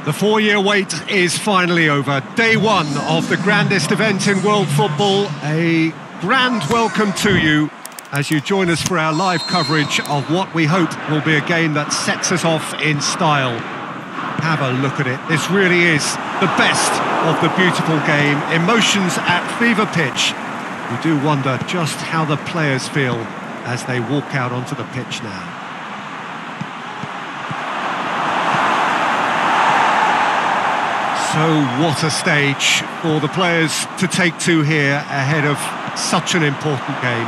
The 4-year wait is finally over. Day one of the grandest event in world football. A grand welcome to you as you join us for our live coverage of what we hope will be a game that sets us off in style. Have a look at it. This really is the best of the beautiful game. Emotions at fever pitch. You do wonder just how the players feel as they walk out onto the pitch now. So what a stage for the players to take to here ahead of such an important game.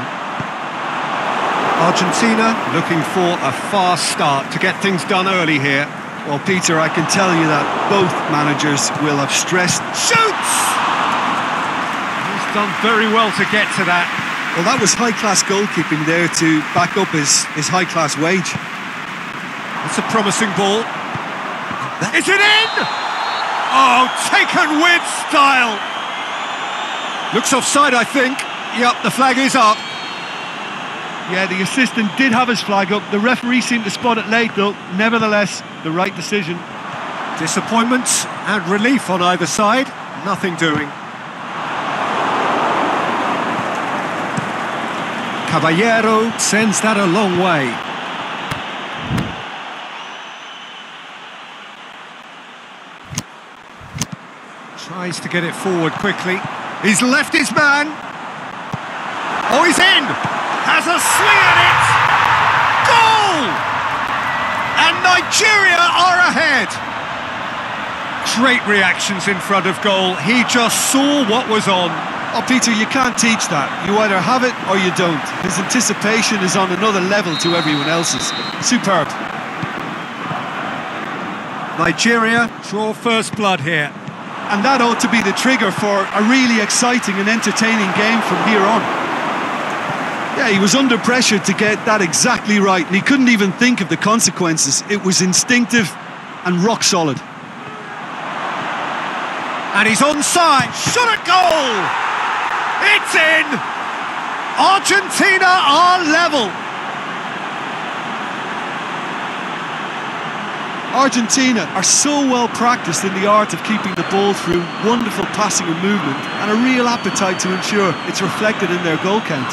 Argentina looking for a fast start to get things done early here. Well, Peter, I can tell you that both managers will have stressed. Shoots! He's done very well to get to that. Well, that was high-class goalkeeping there to back up his high-class wage. It's a promising ball. Is it in? Oh, taken with style. Looks offside, I think. Yep, the flag is up. Yeah, the assistant did have his flag up. The referee seemed to spot it late, though. Nevertheless, the right decision. Disappointment and relief on either side. Nothing doing. Caballero sends that a long way. Tries to get it forward quickly. He's left his man. Oh, he's in! Has a swing at it! Goal! And Nigeria are ahead! Great reactions in front of goal. He just saw what was on. Oh, Peter, you can't teach that. You either have it or you don't. His anticipation is on another level to everyone else's. Superb. Nigeria draw first blood here. And that ought to be the trigger for a really exciting and entertaining game from here on. Yeah, he was under pressure to get that exactly right, and he couldn't even think of the consequences. It was instinctive and rock solid. And he's onside. Shot at goal! It's in! Argentina are level. Argentina are so well practiced in the art of keeping the ball through wonderful passing and movement, and a real appetite to ensure it's reflected in their goal count.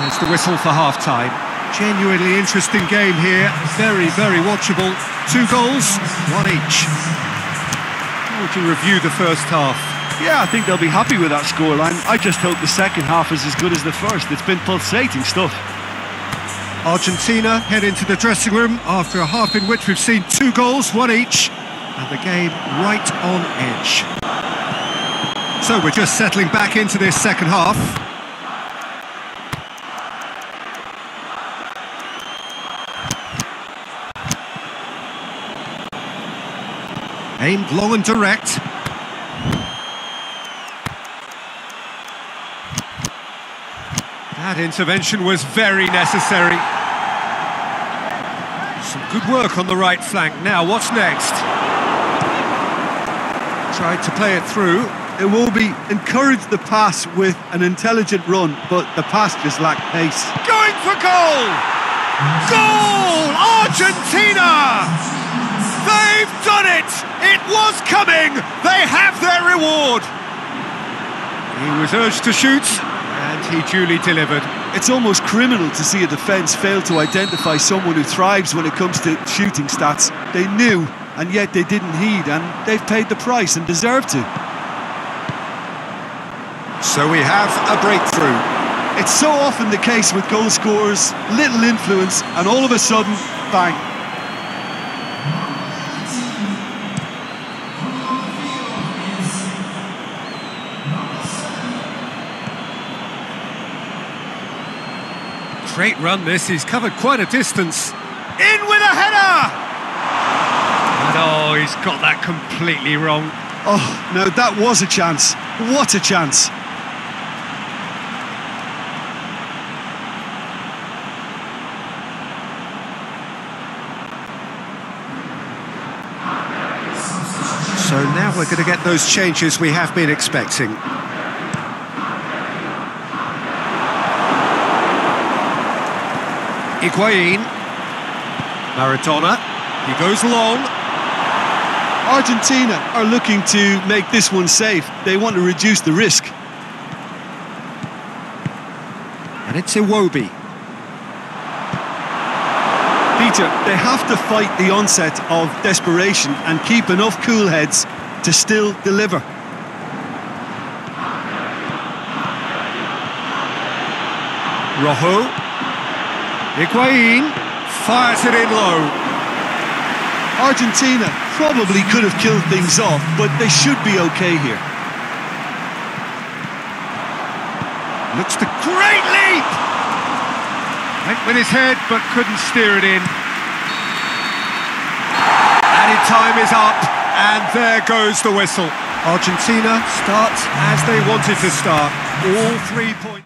There's the whistle for half-time. Genuinely interesting game here. Very, very watchable. 2 goals, 1 each. How would you review the first half? Yeah, I think they'll be happy with that scoreline. I just hope the second half is as good as the first. It's been pulsating stuff. Argentina head into the dressing room after a half in which we've seen 2 goals, 1 each, and the game right on edge. So we're just settling back into this second half. Aimed long and direct. That intervention was very necessary. Some good work on the right flank. Now, what's next? Tried to play it through. It will be encouraged the pass with an intelligent run, but the pass just lacked pace. Going for goal! Goal! Argentina! They've done it! It was coming! They have their reward! He was urged to shoot, and he duly delivered. It's almost criminal to see a defence fail to identify someone who thrives when it comes to shooting stats. They knew, and yet they didn't heed, and they've paid the price and deserve to. So we have a breakthrough. It's so often the case with goal scorers, little influence, and all of a sudden, bang. Great run this, he's covered quite a distance. In with a header! And oh, he's got that completely wrong. Oh, no, that was a chance. What a chance. So now we're going to get those changes we have been expecting. Higuain. Maradona. He goes long. Argentina are looking to make this one safe. They want to reduce the risk. And it's Iwobi. Peter, they have to fight the onset of desperation and keep enough cool heads to still deliver. Rojo. Higuain fires it in low. Argentina probably could have killed things off, but they should be okay here. Looks the great leap! Went with his head, but couldn't steer it in. Added time is up, and there goes the whistle. Argentina starts as they wanted to start. All 3 points.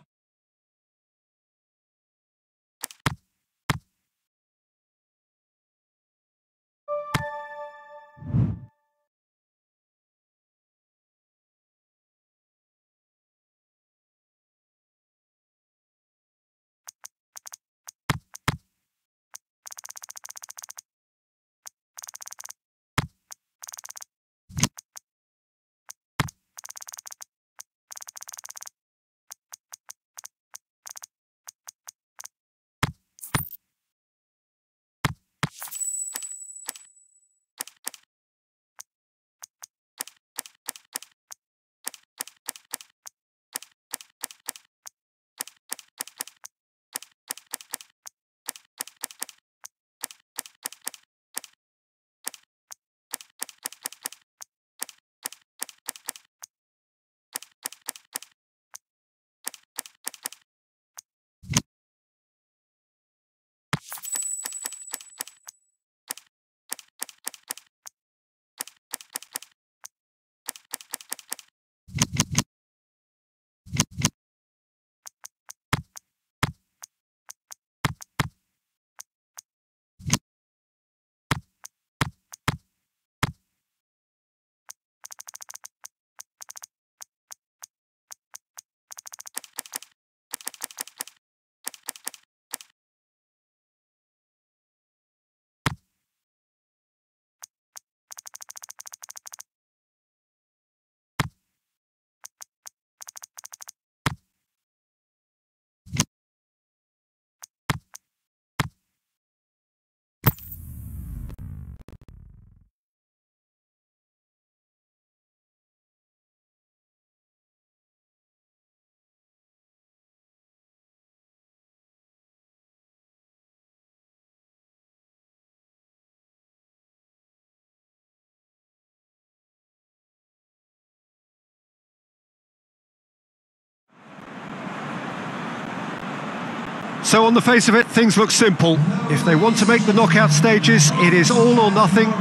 So on the face of it, things look simple. If they want to make the knockout stages, it is all or nothing.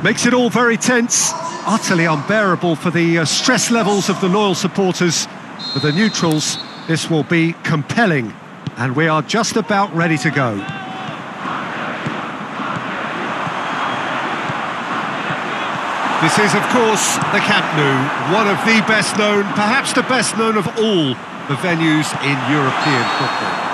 Makes it all very tense, utterly unbearable for the stress levels of the loyal supporters. For the neutrals, this will be compelling, and we are just about ready to go. This is, of course, the Camp Nou, one of the best known, perhaps the best known of all the venues in European football.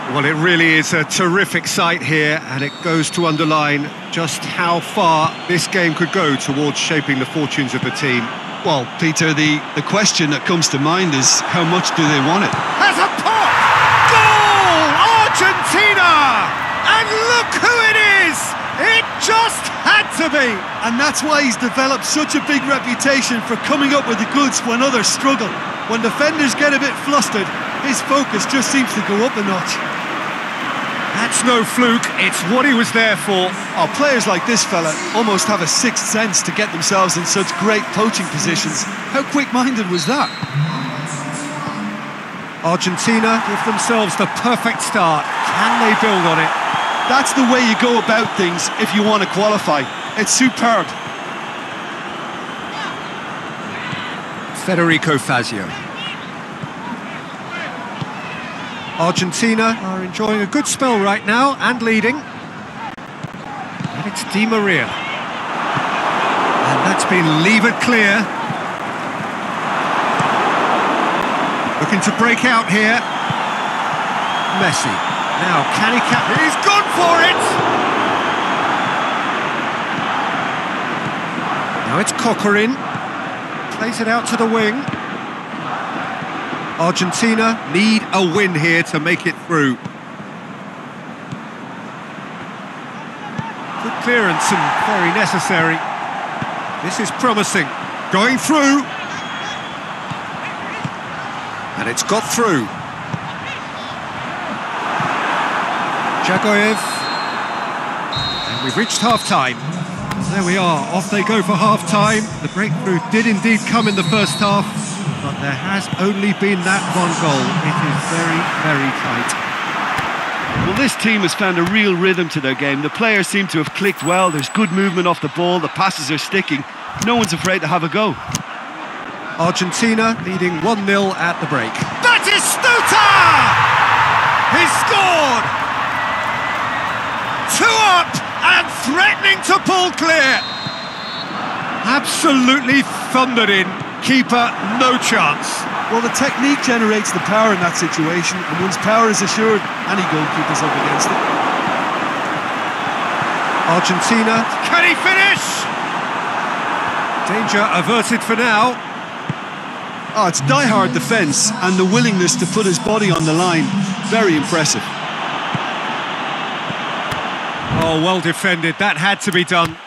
Well, it really is a terrific sight here, and it goes to underline just how far this game could go towards shaping the fortunes of the team. Well, Peter, the question that comes to mind is how much do they want it? Has a pop! Goal! Argentina! And look who it is! It just had to be! And that's why he's developed such a big reputation for coming up with the goods when others struggle. When defenders get a bit flustered, his focus just seems to go up a notch. That's no fluke, it's what he was there for. Oh, players like this fella almost have a sixth sense to get themselves in such great poaching positions. How quick-minded was that? Argentina give themselves the perfect start. Can they build on it? That's the way you go about things if you want to qualify. It's superb. Federico Fazio. Argentina are enjoying a good spell right now and leading. And it's Di Maria. And that's been levered clear. Looking to break out here. Messi. Now, can he cap? He's gone for it! Now it's Coquelin. Plays it out to the wing. Argentina need a win here to make it through. Good clearance and very necessary. This is promising. Going through. And it's got through. Jagoyev. And we've reached half-time. There we are, off they go for half-time. The breakthrough did indeed come in the first half, but there has only been that one goal. It is very, very tight. Well, this team has found a real rhythm to their game. The players seem to have clicked well. There's good movement off the ball. The passes are sticking. No one's afraid to have a go. Argentina leading 1-0 at the break. Batistuta! He's scored! 2 up and threatening to pull clear. Absolutely thundered in. Keeper, no chance. Well, the technique generates the power in that situation, and once power is assured, any goalkeeper's up against it. Argentina, can he finish? Danger averted for now. Oh, it's die-hard defence, and the willingness to put his body on the line. Very impressive. Oh, well defended. That had to be done.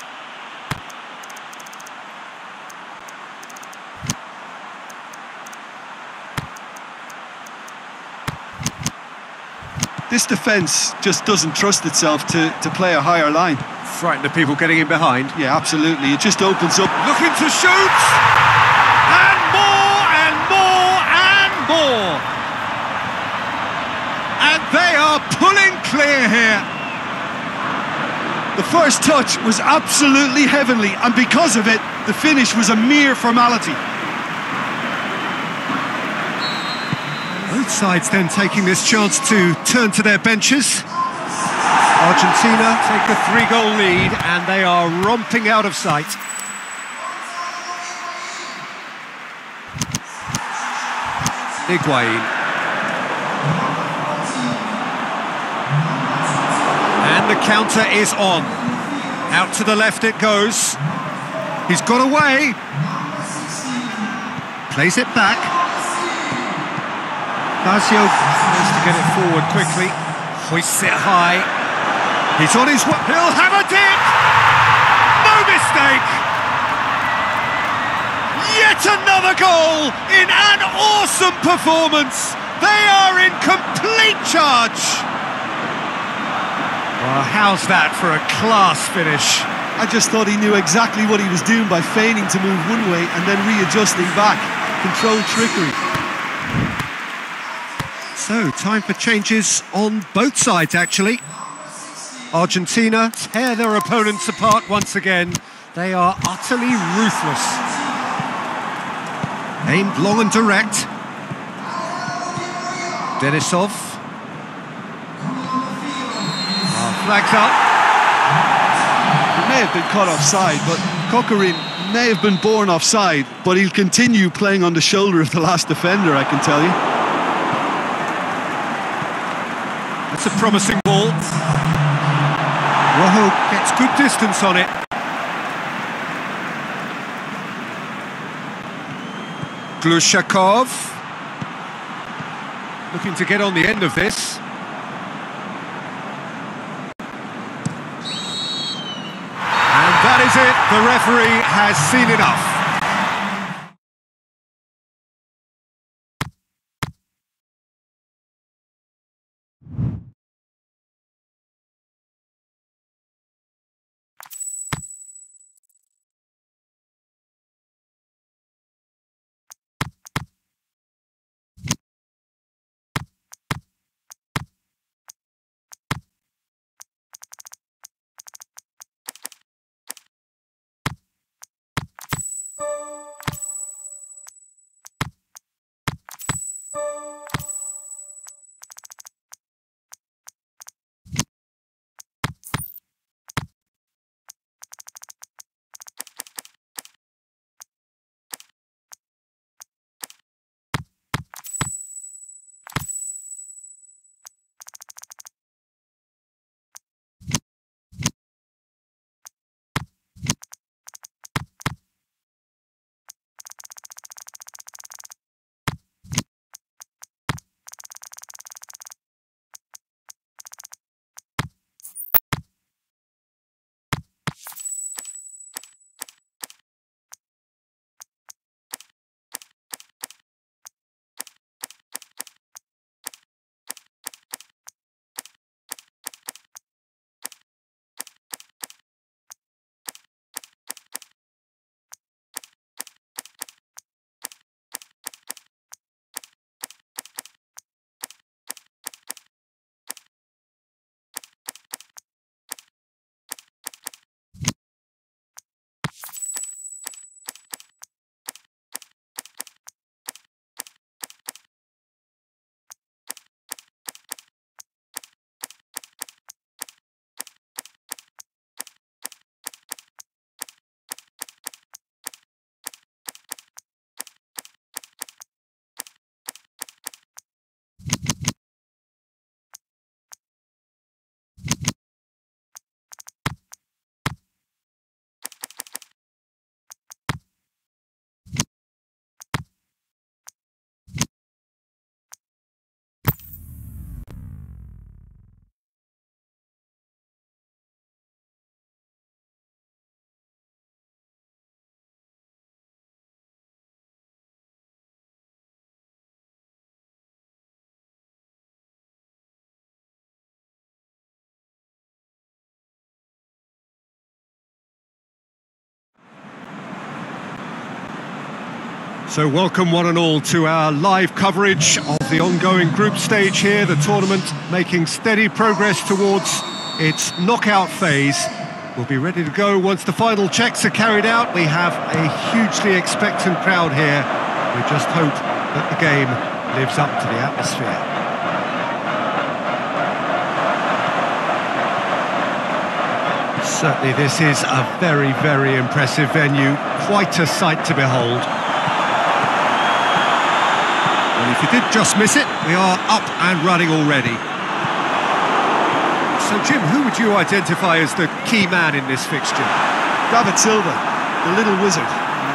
This defence just doesn't trust itself to play a higher line. Frightened of people getting in behind. Yeah, absolutely. It just opens up. Looking to shoot! And more, and more, and more! And they are pulling clear here. The first touch was absolutely heavenly, and because of it, the finish was a mere formality. Both sides then taking this chance to turn to their benches. Argentina take a 3-goal lead, and they are romping out of sight. Higuain. And the counter is on. Out to the left it goes. He's got away. Plays it back. Lazio has to get it forward quickly. Hoists it high. He's on his way. He'll have a dig! No mistake! Yet another goal in an awesome performance. They are in complete charge. Well, how's that for a class finish? I just thought he knew exactly what he was doing by feigning to move one way and then readjusting back. Controlled trickery. So, time for changes on both sides, actually. Argentina tear their opponents apart once again. They are utterly ruthless. Aimed long and direct. Denisov. Flags up. He may have been caught offside, but Coquelin may have been born offside, but he'll continue playing on the shoulder of the last defender, I can tell you. That's a promising ball. Rojo gets good distance on it. Glushakov. Looking to get on the end of this. And that is it. The referee has seen enough. So welcome one and all to our live coverage of the ongoing group stage here, the tournament making steady progress towards its knockout phase. We'll be ready to go once the final checks are carried out. We have a hugely expectant crowd here. We just hope that the game lives up to the atmosphere. Certainly this is a very, very impressive venue, quite a sight to behold. Well, if you did just miss it, we are up and running already. So Jim, who would you identify as the key man in this fixture? David Silva, the little wizard,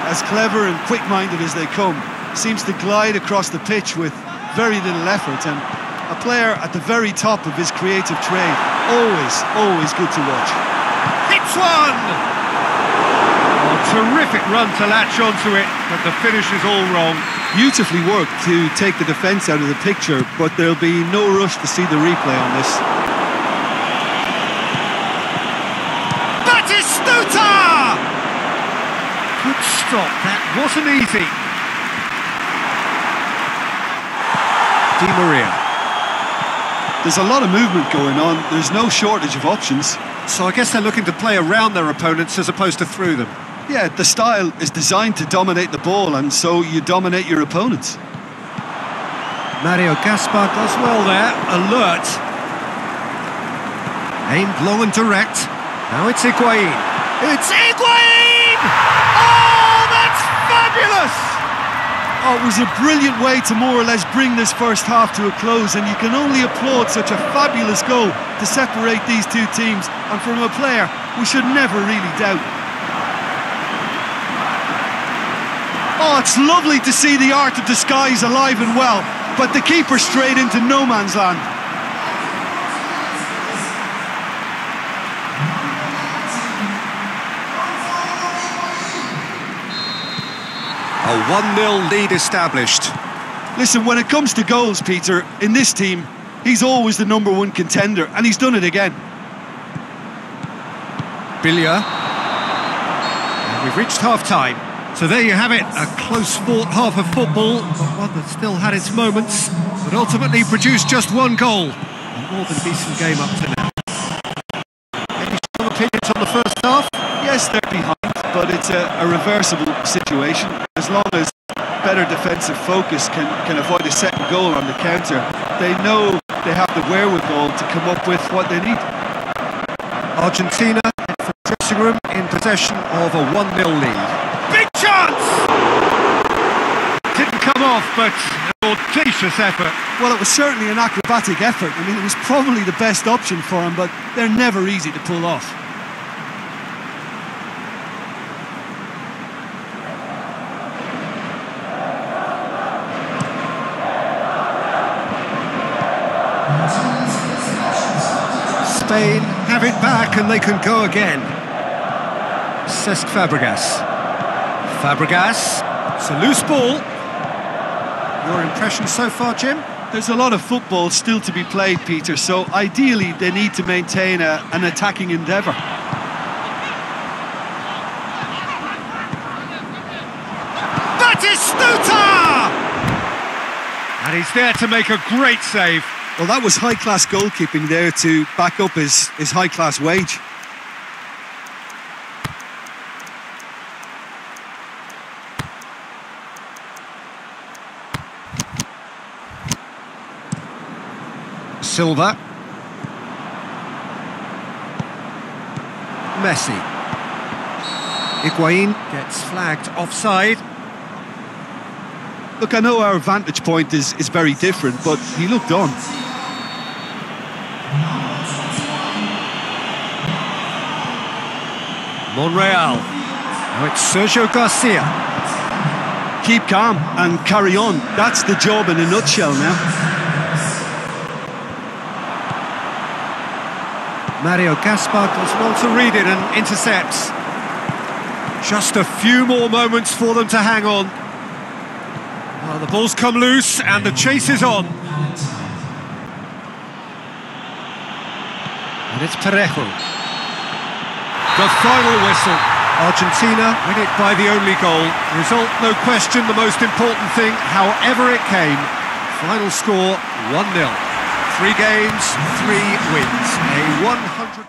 as clever and quick-minded as they come, seems to glide across the pitch with very little effort, and a player at the very top of his creative trade. Always good to watch. Hits one! Oh, terrific run to latch onto it, but the finish is all wrong. Beautifully worked to take the defence out of the picture, but there'll be no rush to see the replay on this. Batistuta! Good stop, that wasn't easy. Di Maria. There's a lot of movement going on, there's no shortage of options. So I guess they're looking to play around their opponents as opposed to through them. Yeah, the style is designed to dominate the ball, and so you dominate your opponents. Mario Gaspar does well there, alert. Aimed long and direct. Now it's Higuain. It's Higuain! Oh, that's fabulous! Oh, it was a brilliant way to more or less bring this first half to a close, and you can only applaud such a fabulous goal to separate these two teams, and from a player we should never really doubt. Oh, it's lovely to see the art of disguise alive and well, but the keeper straight into no man's land. A 1-0 lead established. Listen, when it comes to goals, Peter, in this team, he's always the #1 contender, and he's done it again. Billia. And we've reached half-time. So there you have it, a close-fought half of football, but one that still had its moments, but ultimately produced just one goal. A more than decent game up to now. Any strong opinions on the first half? Yes, they're behind, but it's a reversible situation. As long as better defensive focus can avoid a second goal on the counter, they know they have the wherewithal to come up with what they need. Argentina from the dressing room in possession of a 1-0 lead. Big chance! Didn't come off, but an audacious effort. Well, it was certainly an acrobatic effort. I mean, it was probably the best option for him, but they're never easy to pull off. Spain have it back and they can go again. Cesc Fabregas. Fabregas, it's a loose ball. Your impression so far, Jim? There's a lot of football still to be played, Peter, so ideally they need to maintain an attacking endeavour. Batistuta! And he's there to make a great save. Well, that was high-class goalkeeping there to back up his high-class wage. Silva. Messi. Higuain gets flagged offside. Look, I know our vantage point is very different, but he looked on. Monreal. Now it's Sergio Garcia. Keep calm and carry on. That's the job in a nutshell now. Mario Gaspar does well to read it and intercepts. Just a few more moments for them to hang on. Well, the ball's come loose and the chase is on. And it's Parejo. The final whistle. Argentina win it by the only goal. Result, no question, the most important thing, however it came. Final score, 1-0. 3 games, 3 wins. A 100...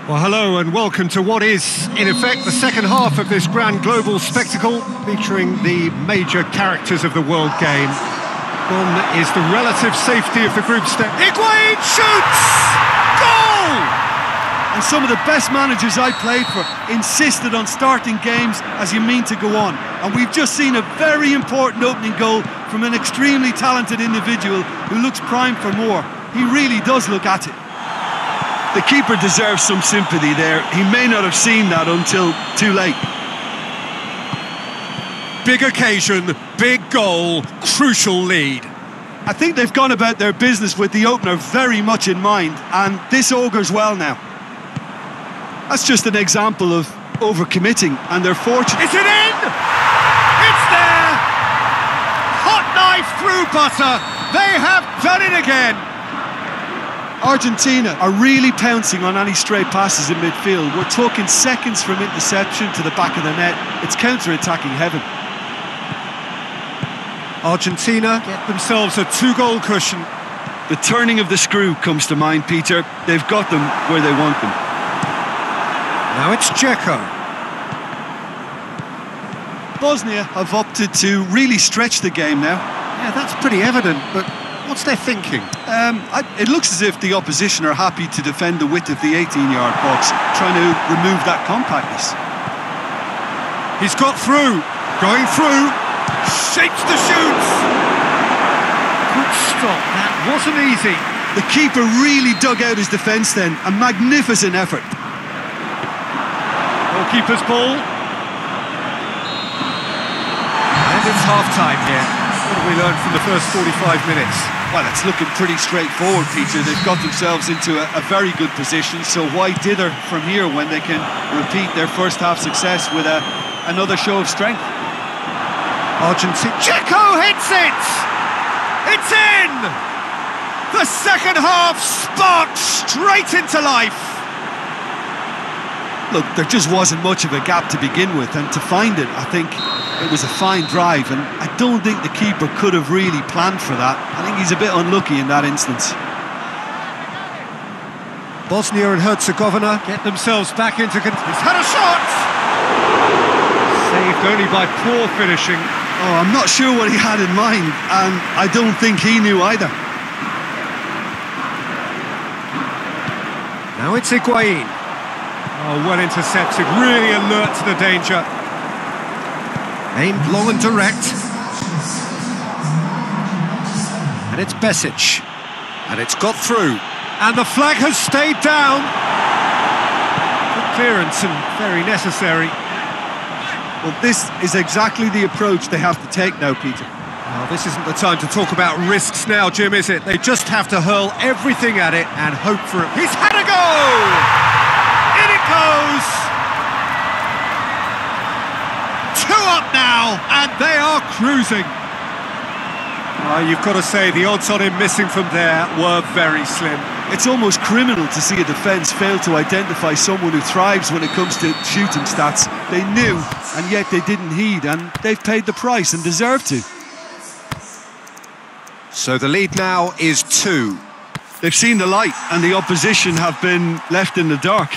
Well, hello and welcome to what is, in effect, the second half of this grand global spectacle featuring the major characters of the world game. Gone is the relative safety of the group stage. Higuain shoots! Goal! And some of the best managers I played for insisted on starting games as you mean to go on. And we've just seen a very important opening goal from an extremely talented individual who looks primed for more. He really does look at it. The keeper deserves some sympathy there. He may not have seen that until too late. Big occasion, big goal, crucial lead. I think they've gone about their business with the opener very much in mind, and this augurs well now. That's just an example of overcommitting, and they're fortunate. Is it in? It's there! Hot knife through butter. They have done it again. Argentina are really pouncing on any stray passes in midfield. We're talking seconds from interception to the back of the net. It's counter-attacking heaven. Argentina get themselves a 2-goal cushion. The turning of the screw comes to mind, Peter. They've got them where they want them. Now it's Dzeko. Bosnia have opted to really stretch the game now. Yeah, that's pretty evident, but what's their thinking? It looks as if the opposition are happy to defend the width of the 18-yard box, trying to remove that compactness. He's got through, going through, shapes the shoots. Good stop, that wasn't easy. The keeper really dug out his defence then, a magnificent effort. Goalkeeper's ball. And it's half-time here. What have we learned from the first 45 minutes? Well, it's looking pretty straightforward, Peter. They've got themselves into a very good position, so why dither from here when they can repeat their first half success with another show of strength? Argentina. Dzeko hits it! It's in! The second half sparked straight into life. Look, there just wasn't much of a gap to begin with, and to find it, I think it was a fine drive, and I don't think the keeper could have really planned for that. I think he's a bit unlucky in that instance. Bosnia and Herzegovina get themselves back into... He's had a shot! Saved only by poor finishing. Oh, I'm not sure what he had in mind, and I don't think he knew either. Now it's Higuain. Oh, well intercepted, really alert to the danger. Aimed long and direct. And it's Besic. And it's got through. And the flag has stayed down. Good clearance and very necessary. Well, this is exactly the approach they have to take now, Peter. Well, this isn't the time to talk about risks now, Jim, is it? They just have to hurl everything at it and hope for it. He's had a goal! In it goes! 2 up now, and they are cruising. You've got to say, the odds on him missing from there were very slim. It's almost criminal to see a defence fail to identify someone who thrives when it comes to shooting stats. They knew, and yet they didn't heed, and they've paid the price and deserve to. So the lead now is 2. They've seen the light, and the opposition have been left in the dark.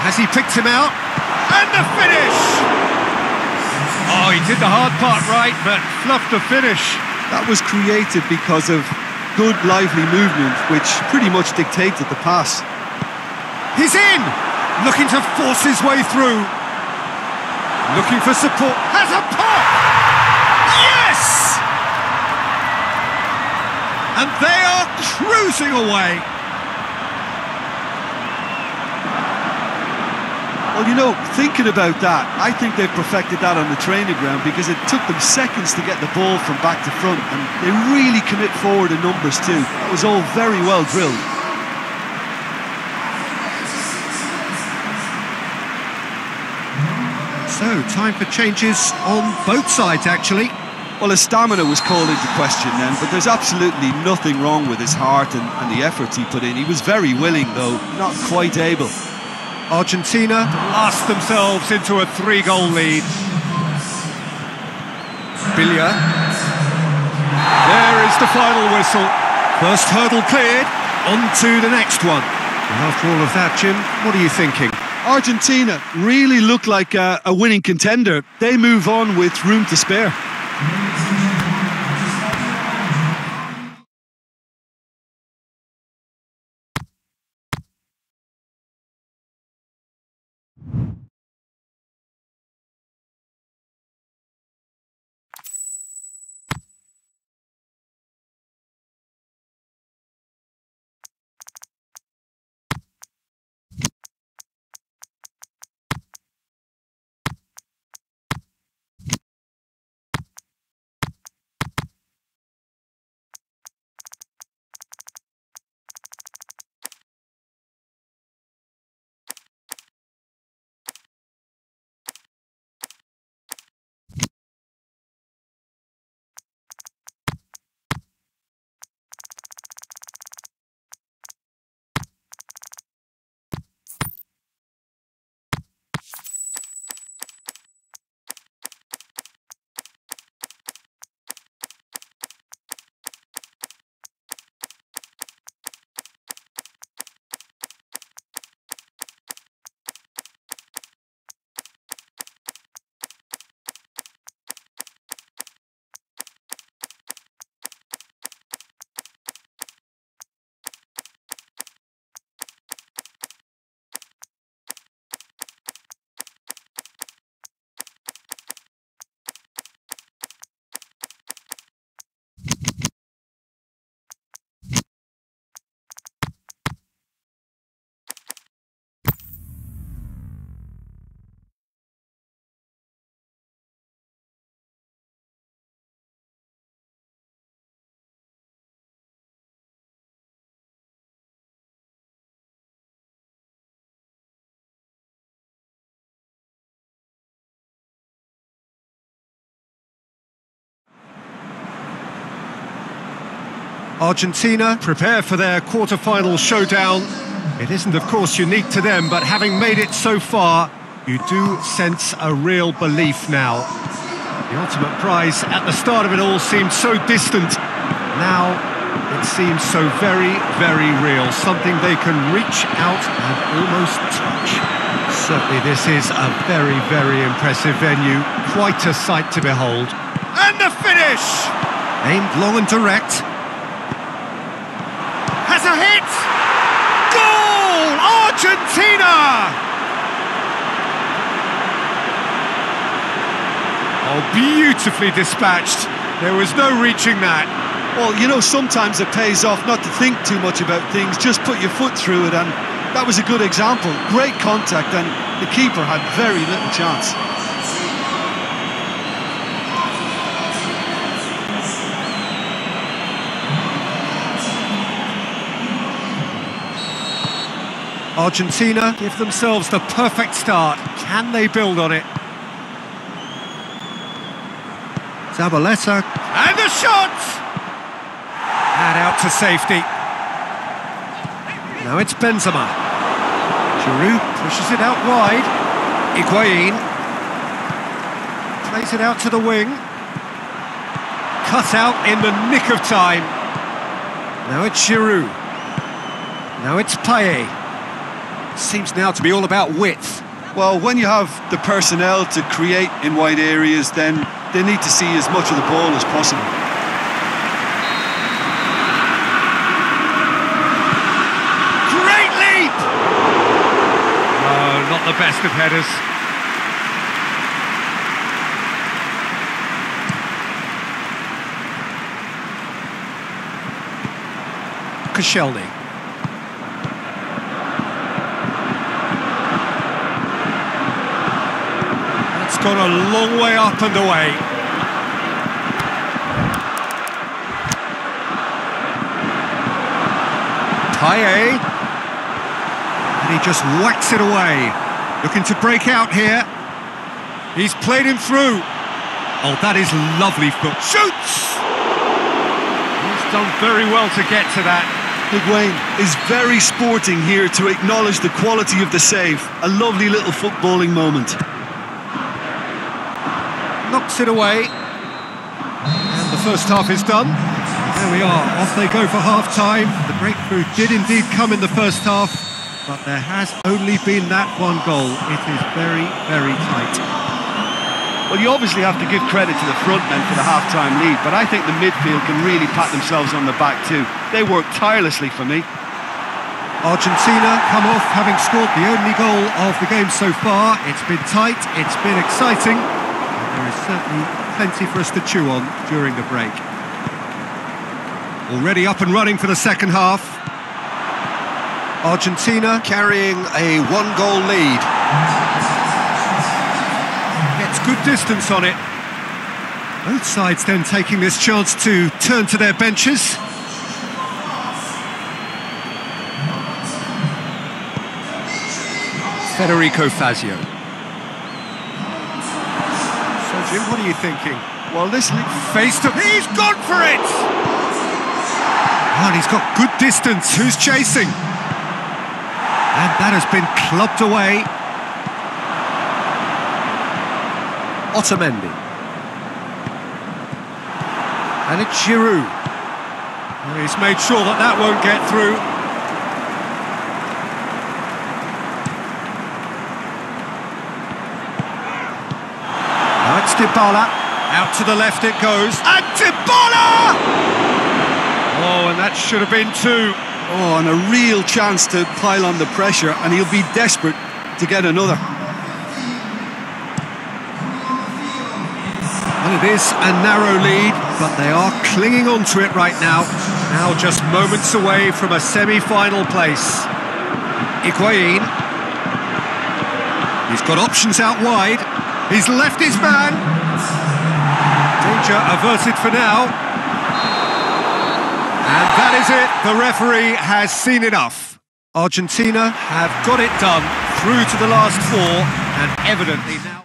Has he picked him out? And the finish! Oh, he did the hard part right, but fluffed the finish. That was created because of good, lively movement, which pretty much dictated the pass. He's in! Looking to force his way through. Looking for support. Has a pop! Yes! And they are cruising away. Well, you know, thinking about that, I think they've perfected that on the training ground because it took them seconds to get the ball from back to front, and they really commit forward in numbers too. That was all very well drilled. So, time for changes on both sides, actually. Well, his stamina was called into question then, but there's absolutely nothing wrong with his heart and the efforts he put in. He was very willing, though, not quite able. Argentina blast themselves into a 3-goal lead. Billa. There is the final whistle. First hurdle cleared, on to the next one. And after all of that, Jim, what are you thinking? Argentina really look like a winning contender. They move on with room to spare. Argentina prepare for their quarter-final showdown. It isn't, of course, unique to them, but having made it so far, you do sense a real belief now. The ultimate prize at the start of it all seemed so distant. Now it seems so very, very real, something they can reach out and almost touch. Certainly this is a very, very impressive venue, quite a sight to behold. And the finish! Aimed long and direct. Has a hit! Goal! Argentina! Oh, beautifully dispatched. There was no reaching that. Well, you know, sometimes it pays off not to think too much about things, just put your foot through it, and that was a good example. Great contact, and the keeper had very little chance. Argentina give themselves the perfect start. Can they build on it? Zabaleta. And the shot! And out to safety. Now it's Benzema. Giroud pushes it out wide. Higuain plays it out to the wing. Cut out in the nick of time. Now it's Giroud. Now it's Payet. Seems now to be all about width. Well, when you have the personnel to create in wide areas, then they need to see as much of the ball as possible. Great leap! Oh, not the best of headers. Koscielny. That's gone a long way up and away. Payet. And he just whacks it away. Looking to break out here. He's played him through. Oh, that is lovely foot. Shoots! He's done very well to get to that. Higuain is very sporting here to acknowledge the quality of the save. A lovely little footballing moment. Knocks it away. And the first half is done. There we are, off they go for half-time. The breakthrough did indeed come in the first half, but there has only been that one goal. It is very, very tight. Well, you obviously have to give credit to the front men for the half-time lead, but I think the midfield can really pat themselves on the back too. They worked tirelessly for me. Argentina come off having scored the only goal of the game so far. It's been tight, it's been exciting, and there is certainly plenty for us to chew on during the break. Already up and running for the second half. Argentina carrying a one-goal lead. Gets good distance on it. Both sides then taking this chance to turn to their benches. Federico Fazio. So Jim, what are you thinking? Well, this Face to... He's gone for it! Oh, and he's got good distance. Who's chasing? And that has been clubbed away. Otamendi. And it's Giroud. Well, he's made sure that that won't get through. Now it's Dybala. Out to the left it goes. And Dybala! Oh, and that should have been two. Oh, and a real chance to pile on the pressure, and he'll be desperate to get another. Well, it is a narrow lead, but they are clinging on to it right now. Now just moments away from a semi-final place. Higuain. He's got options out wide. He's left his man. Danger averted for now. And that is it. The referee has seen enough. Argentina have got it done through to the last four, and evidently now...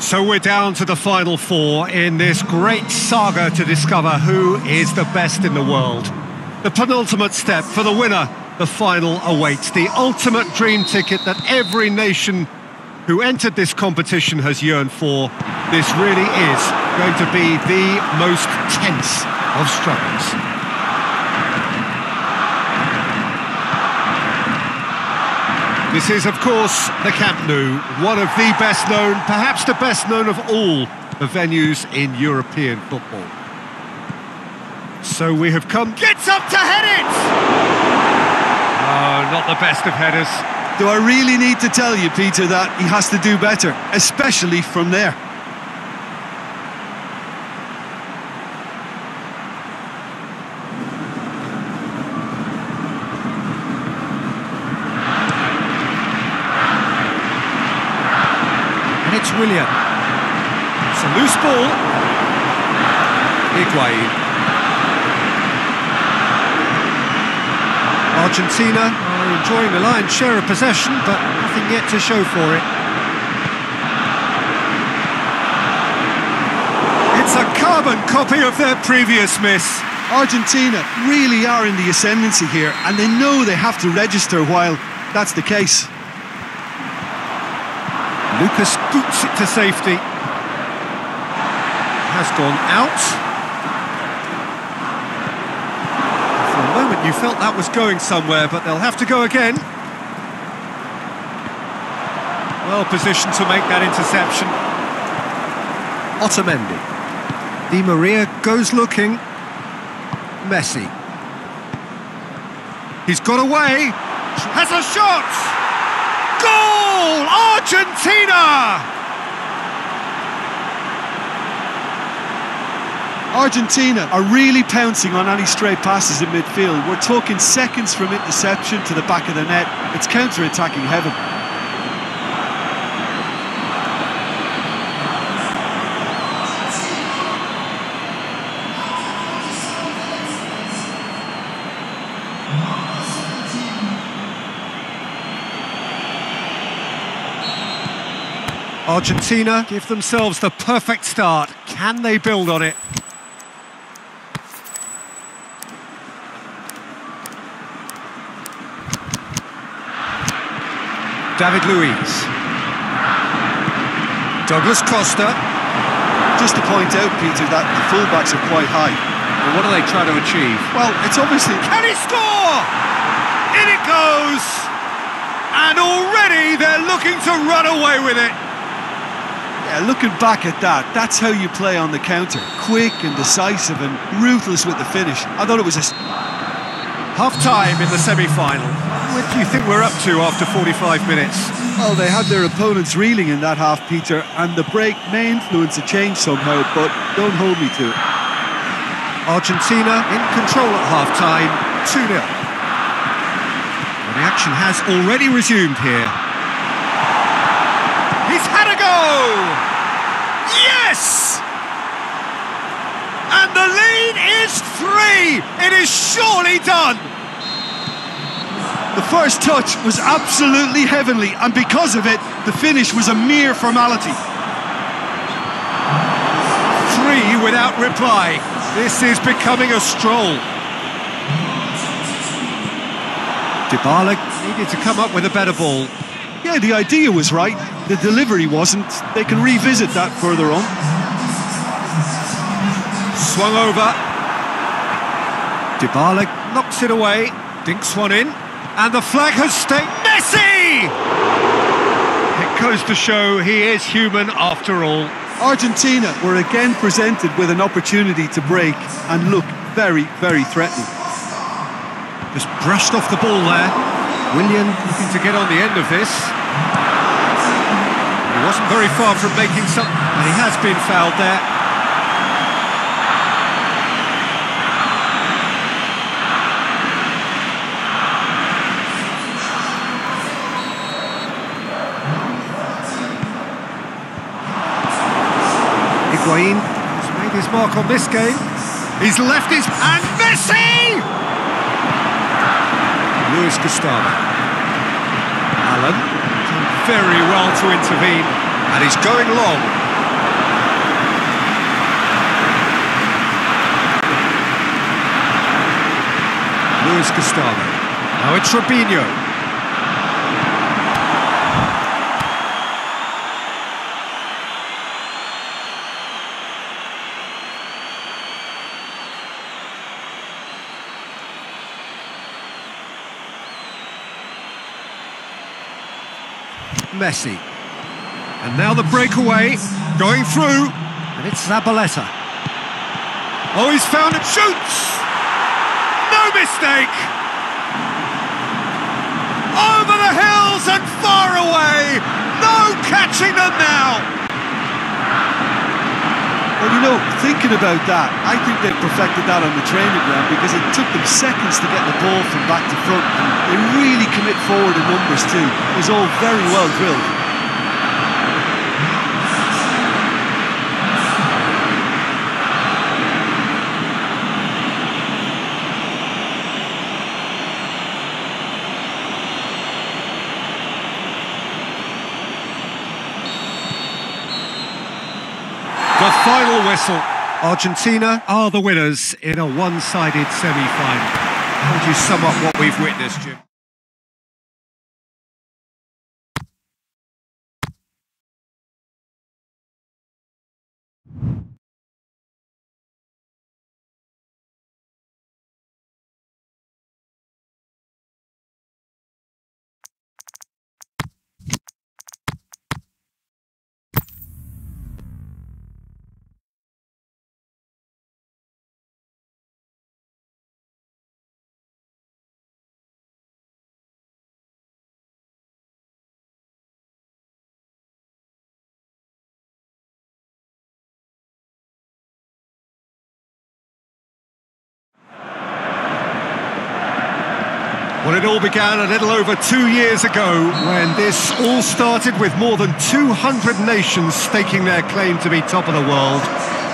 So we're down to the final four in this great saga to discover who is the best in the world. The penultimate step for the winner, the final awaits. The ultimate dream ticket that every nation who entered this competition has yearned for. This really is going to be the most tense of struggles. This is, of course, the Camp Nou, one of the best known, perhaps the best known of all the venues in European football. So we have come... Gets up to head it! Oh, not the best of headers. Do I really need to tell you, Peter, that he has to do better, especially from there? It's Willian. It's a loose ball. Higuain. Argentina are enjoying the lion's share of possession, but nothing yet to show for it. It's a carbon copy of their previous miss. Argentina really are in the ascendancy here, and they know they have to register while that's the case. Lucas scoots it to safety. Has gone out. For a moment you felt that was going somewhere, but they'll have to go again. Well positioned to make that interception. Otamendi. Di Maria goes looking. Messi. He's got away. Has a shot! Goal! Argentina! Argentina are really pouncing on any stray passes in midfield. We're talking seconds from interception to the back of the net. It's counter-attacking heaven. Argentina give themselves the perfect start. Can they build on it? David Luiz. Douglas Costa. Just to point out, Peter, that the fullbacks are quite high. Well, what are they trying to achieve? Well, it's obviously... Can he score? In it goes! And already they're looking to run away with it. Yeah, looking back at that, that's how you play on the counter. Quick and decisive and ruthless with the finish. I thought it was a... Half-time in the semi-final. What do you think we're up to after 45 minutes? Well, they had their opponents reeling in that half, Peter, and the break may influence a change somehow, but don't hold me to it. Argentina in control at half-time, 2-0. Well, the action has already resumed here. He's had a go! Yes! And the lead is 3! It is surely done! The first touch was absolutely heavenly, and because of it, the finish was a mere formality. 3 without reply. This is becoming a stroll. Dybala needed to come up with a better ball. Yeah, the idea was right. The delivery wasn't. They can revisit that further on. Swung over. Dybala knocks it away. Dinks one in. And the flag has stayed. Messi! It goes to show he is human after all. Argentina were again presented with an opportunity to break and look very, very threatening. Just brushed off the ball there. Willian looking to get on the end of this. He wasn't very far from making some... And he has been fouled there. Higuain has made his mark on this game. He's left his... And Messi! Luis Gustavo. Allen done very well to intervene. And he's going long. Luis Gustavo. Now it's Robinho. Messi. And now the breakaway, going through, and it's Zabaleta. Oh, he's found it, shoots! No mistake! Over the hills and far away! No catching them now! Well, you know, thinking about that, I think they perfected that on the training ground because it took them seconds to get the ball from back to front. And they really commit forward in numbers too. It was all very well drilled. The final whistle. Argentina are the winners in a one-sided semi-final. How would you sum up what we've witnessed, Jim? Well, it all began a little over 2 years ago when this all started with more than 200 nations staking their claim to be top of the world.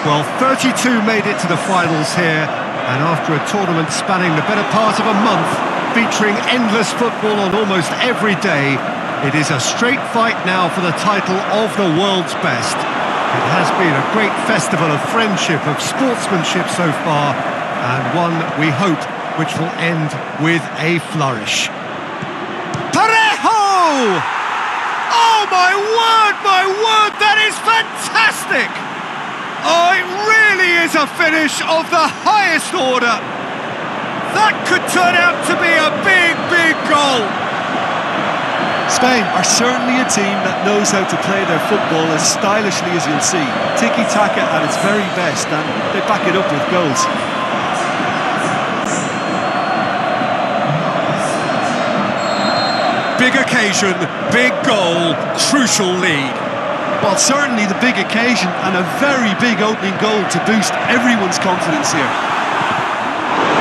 Well, 32 made it to the finals here, and after a tournament spanning the better part of a month, featuring endless football on almost every day, it is a straight fight now for the title of the world's best. It has been a great festival of friendship, of sportsmanship so far, and one, we hope, which will end with a flourish. Parejo! Oh, my word, that is fantastic! Oh, it really is a finish of the highest order. That could turn out to be a big, big goal. Spain are certainly a team that knows how to play their football as stylishly as you'll see. Tiki-taka at its very best, and they back it up with goals. Big occasion, big goal, crucial lead. Well, certainly the big occasion and a very big opening goal to boost everyone's confidence here.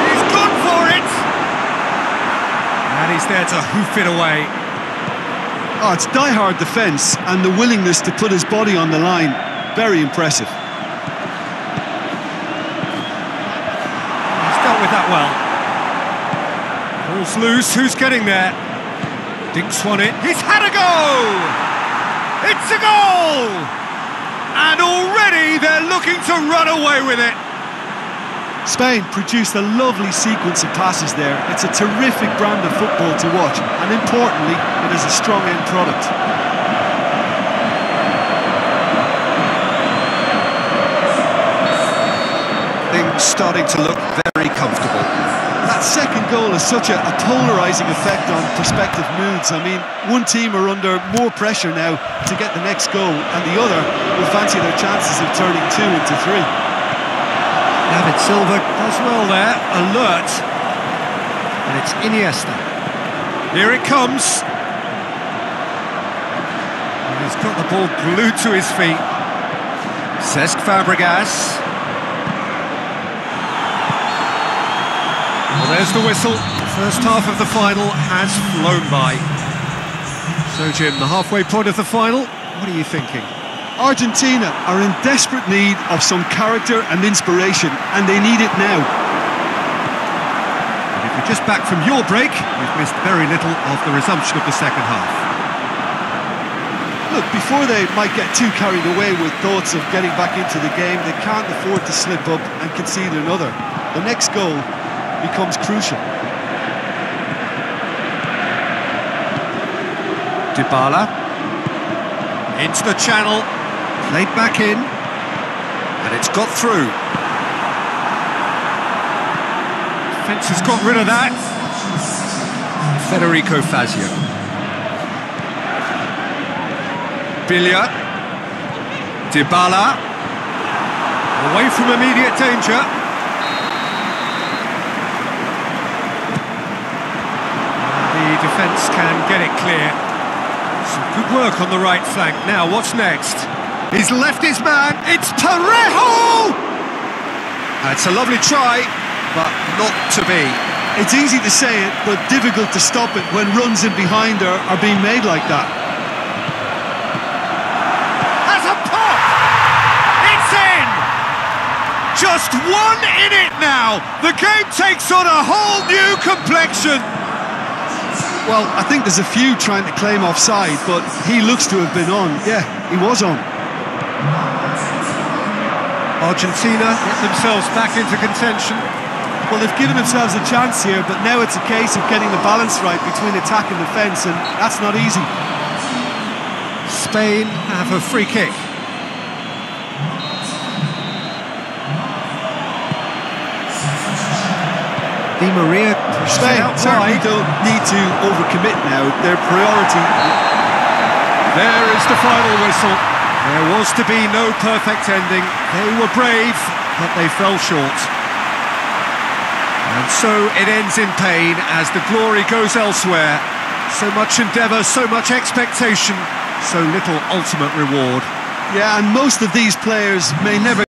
He's gone for it! And he's there to hoof it away. Oh, it's die-hard defence and the willingness to put his body on the line. Very impressive. He's dealt with that well. Ball's loose, who's getting there? Dinks one in, he's had a go! It's a goal! And already they're looking to run away with it. Spain produced a lovely sequence of passes there. It's a terrific brand of football to watch, and importantly, it is a strong end product. Things starting to look very comfortable. That second goal has such a polarising effect on prospective moods. I mean, one team are under more pressure now to get the next goal, and the other will fancy their chances of turning 2 into 3. David Silva does well there, alert. And it's Iniesta. Here it comes. And he's got the ball glued to his feet. Cesc Fabregas. Well, there's the whistle. The first half of the final has flown by. So, Jim, the halfway point of the final, what are you thinking? Argentina are in desperate need of some character and inspiration, and they need it now. And if you're just back from your break, you've missed very little of the resumption of the second half. Look, before they might get too carried away with thoughts of getting back into the game, they can't afford to slip up and concede another. The next goal becomes crucial. Dybala. Into the channel. Played back in. And it's got through. Defence has got rid of that. Federico Fazio. Biglia. Dybala. Away from immediate danger. The defence can get it clear. Some good work on the right flank. Now, what's next? He's left his man. It's Parejo! That's a lovely try, but not to be. It's easy to say it, but difficult to stop it when runs in behind are being made like that. Has a pop! It's in! Just one in it now! The game takes on a whole new complexion! Well, I think there's a few trying to claim offside, but he looks to have been on. Yeah, he was on. Argentina get themselves back into contention. Well, they've given themselves a chance here, but now it's a case of getting the balance right between attack and defence, and that's not easy. Spain have a free kick. Di Maria pushed it Spain out certainly wide. don't need to overcommit now. Their priority... There is the final whistle. There was to be no perfect ending. They were brave, but they fell short. And so it ends in pain as the glory goes elsewhere. So much endeavour, so much expectation, so little ultimate reward. Yeah, and most of these players may never